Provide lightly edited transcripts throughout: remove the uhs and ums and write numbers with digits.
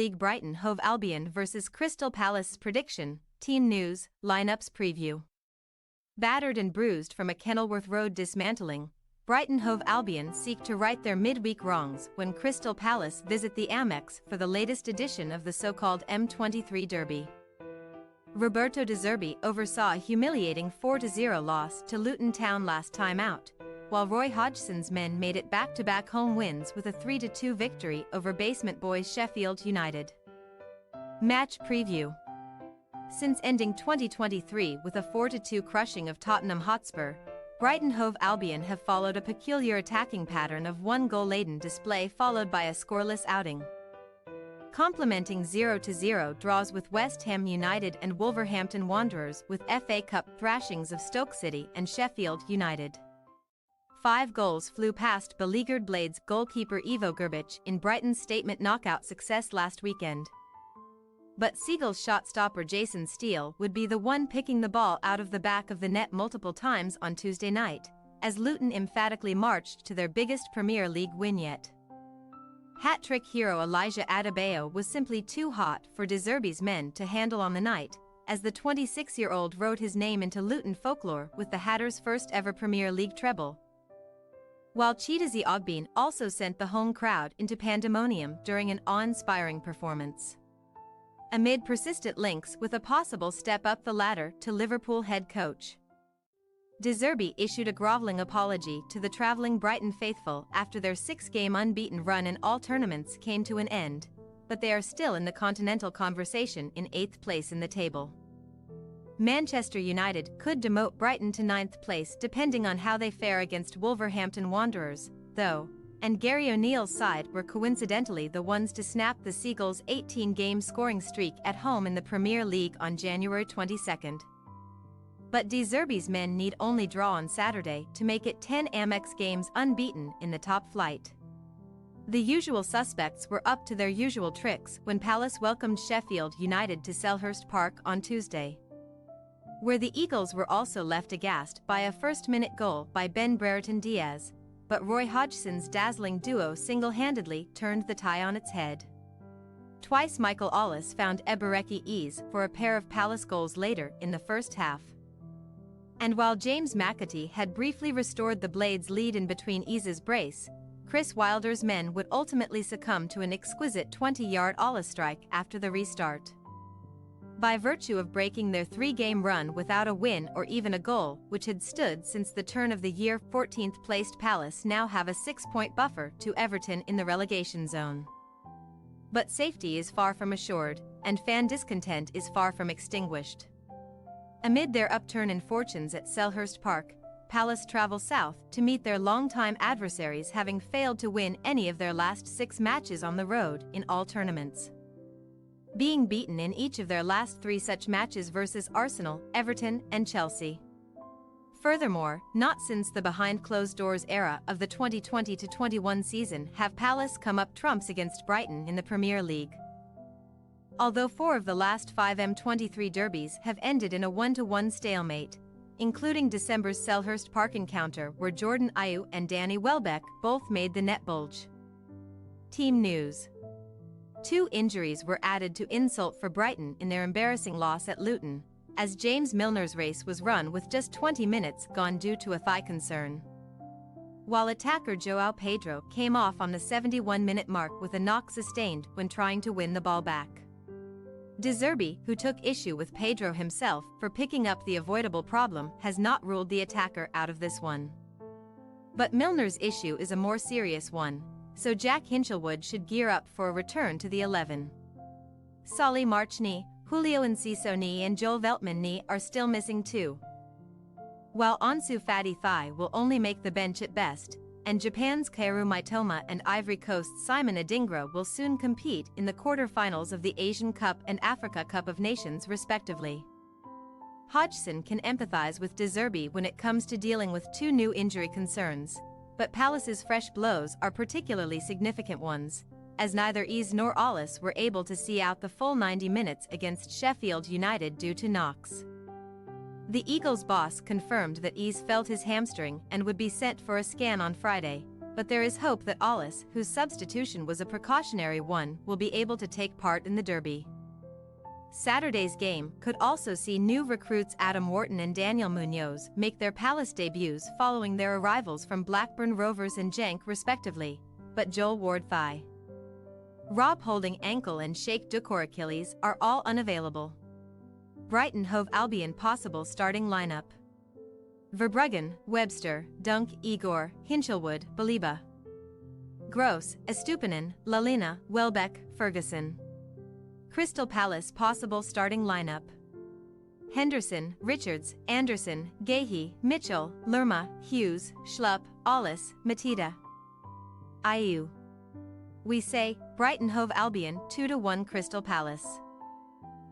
League Brighton Hove Albion vs Crystal Palace prediction, team news, lineups preview. Battered and bruised from a Kenilworth Road dismantling, Brighton Hove Albion seek to right their midweek wrongs when Crystal Palace visit the Amex for the latest edition of the so-called M23 Derby. Roberto De Zerbi oversaw a humiliating 4-0 loss to Luton Town last time out, while Roy Hodgson's men made it back-to-back home wins with a 3-2 victory over basement boys Sheffield United. Match preview. Since ending 2023 with a 4-2 crushing of Tottenham Hotspur, Brighton Hove Albion have followed a peculiar attacking pattern of one-goal-laden display followed by a scoreless outing. Complementing 0-0 draws with West Ham United and Wolverhampton Wanderers with FA Cup thrashings of Stoke City and Sheffield United. 5 goals flew past beleaguered Blades goalkeeper Ivo Grbić in Brighton's statement knockout success last weekend. But Seagulls shot-stopper Jason Steele would be the one picking the ball out of the back of the net multiple times on Tuesday night, as Luton emphatically marched to their biggest Premier League win yet. Hat-trick hero Elijah Adebayo was simply too hot for De Zerbi's men to handle on the night, as the 26-year-old wrote his name into Luton folklore with the Hatters' first-ever Premier League treble. While Chidozie Ogbene also sent the home crowd into pandemonium during an awe-inspiring performance. Amid persistent links with a possible step up the ladder to Liverpool head coach, De Zerbi issued a groveling apology to the travelling Brighton faithful after their 6-game unbeaten run in all tournaments came to an end, but they are still in the continental conversation in 8th place in the table. Manchester United could demote Brighton to 9th place depending on how they fare against Wolverhampton Wanderers, though, and Gary O'Neill's side were coincidentally the ones to snap the Seagulls' 18-game scoring streak at home in the Premier League on January 22. But De Zerbi's men need only draw on Saturday to make it 10 Amex games unbeaten in the top flight. The usual suspects were up to their usual tricks when Palace welcomed Sheffield United to Selhurst Park on Tuesday, where the Eagles were also left aghast by a first-minute goal by Ben Brereton Diaz, but Roy Hodgson's dazzling duo single-handedly turned the tie on its head. Twice Michael Ollis found Ebereki ease for a pair of Palace goals later in the first half. And while James McAtee had briefly restored the Blades' lead in between Ease's brace, Chris Wilder's men would ultimately succumb to an exquisite 20-yard Ollis strike after the restart. By virtue of breaking their 3-game run without a win or even a goal, which had stood since the turn of the year, 14th-placed Palace now have a 6-point buffer to Everton in the relegation zone. But safety is far from assured, and fan discontent is far from extinguished. Amid their upturn in fortunes at Selhurst Park, Palace travel south to meet their longtime adversaries, having failed to win any of their last 6 matches on the road in all tournaments, being beaten in each of their last 3 such matches versus Arsenal, Everton, and Chelsea. Furthermore, not since the behind-closed-doors era of the 2020-21 season have Palace come up trumps against Brighton in the Premier League. Although 4 of the last 5 M23 derbies have ended in a 1-1 stalemate, including December's Selhurst Park encounter where Jordan Ayew and Danny Welbeck both made the net bulge. Team news. 2 injuries were added to insult for Brighton in their embarrassing loss at Luton, as James Milner's race was run with just 20 minutes gone due to a thigh concern, while attacker João Pedro came off on the 71-minute mark with a knock sustained when trying to win the ball back. De Zerbi, who took issue with Pedro himself for picking up the avoidable problem, has not ruled the attacker out of this one. But Milner's issue is a more serious one, so Jack Hinchelwood should gear up for a return to the 11. Solly March knee, Julio Enciso knee and Joel Veltman knee are still missing too, while Ansu Fati thigh will only make the bench at best, and Japan's Kaoru Mitoma and Ivory Coast's Simon Adingra will soon compete in the quarter-finals of the Asian Cup and Africa Cup of Nations respectively. Hodgson can empathize with De Zerbi when it comes to dealing with 2 new injury concerns, but Palace's fresh blows are particularly significant ones, as neither Ease nor Ollis were able to see out the full 90 minutes against Sheffield United due to knocks. The Eagles' boss confirmed that Ease felt his hamstring and would be sent for a scan on Friday, but there is hope that Ollis, whose substitution was a precautionary one, will be able to take part in the derby. Saturday's game could also see new recruits Adam Wharton and Daniel Munoz make their Palace debuts following their arrivals from Blackburn Rovers and Genk respectively, but Joel Ward-Thigh, Rob Holding ankle and Sheikh Dukor Achilles are all unavailable. Brighton Hove Albion possible starting lineup: Verbruggen, Webster, Dunk, Igor, Hinchelwood, Baliba, Gross, Estupinan, Lalina, Welbeck, Ferguson. Crystal Palace possible starting lineup: Henderson, Richards, Anderson, Gahey, Mitchell, Lerma, Hughes, Schlupp, Ollis, Matida, Ayew. We say, Brighton Hove Albion 2-1 Crystal Palace.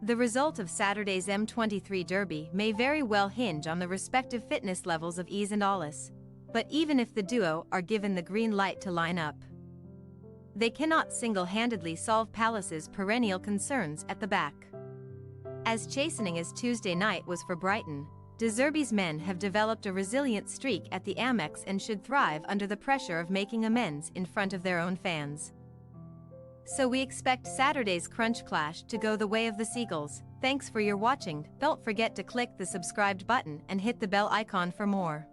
The result of Saturday's M23 derby may very well hinge on the respective fitness levels of Ease and Ollis, but even if the duo are given the green light to line up, they cannot single-handedly solve Palace's perennial concerns at the back. As chastening as Tuesday night was for Brighton, De Zerbi's men have developed a resilient streak at the Amex and should thrive under the pressure of making amends in front of their own fans. So we expect Saturday's crunch clash to go the way of the Seagulls. Thanks for your watching. Don't forget to click the subscribed button and hit the bell icon for more.